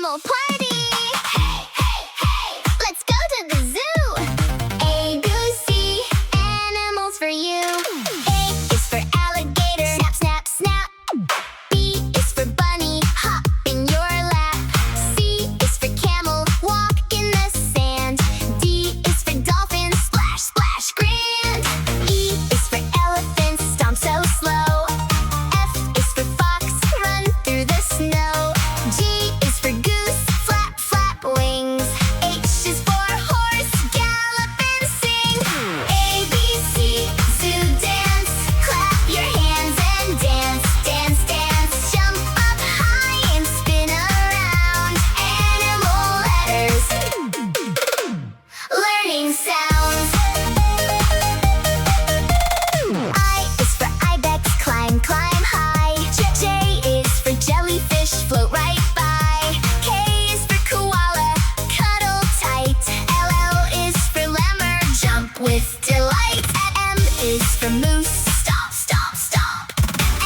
animal party! Hey, hey, hey! Let's go to the zoo! A, B, C, animals for you. A is for alligator, snap, snap, snap. B is for bunny, hop in your lap. C is for camel, walk in the sand. D is for dolphin, splash, splash, grand. E is for elephant, stomp so slow. F is for fox, run through the snow. G is for goose, flap, flap wings. H is for horse, gallop and sing. A, B, C, zoo dance. Clap your hands and dance, dance, dance. Jump up high and spin around. Animal letters. Learning sounds. I is for ibex, climb, climb high. J is for jellyfish, float right by. K is for koala, cuddle tight. LL is for lemur, jump with delight. M is for moose, stomp, stomp, stomp.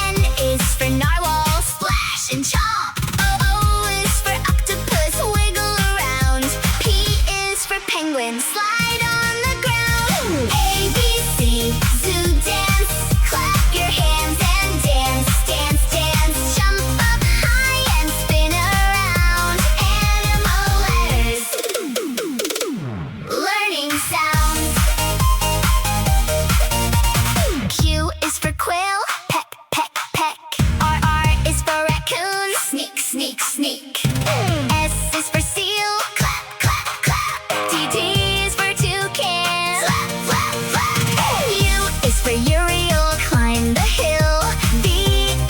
N is for narwhal, splash and chomp. O is for octopus, wiggle around. P is for penguin, slide on the ground. A, B, C, zoo dance. Clap your hands and dance, dance, dance. Jump up high and spin around. Animal letters. Learning sounds. Q is for quail, peck, peck, peck. R is for raccoon, sneak, sneak, sneak. S is for seal, clap, clap, clap. D is for toucan, flap, flap, flap. U is for uriel, climb the hill. V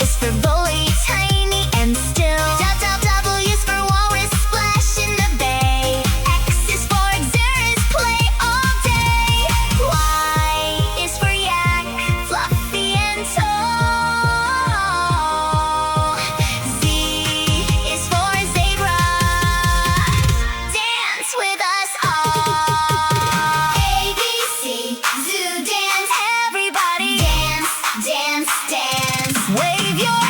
is for bully, tiny and still. W is for walrus, splash in the bay. X is for Xerus, play all day. Y is for yak, fluffy and tall. Z is for zebra, dance with us all. A, B, C, zoo dance. Everybody dance, dance, dance. Wave your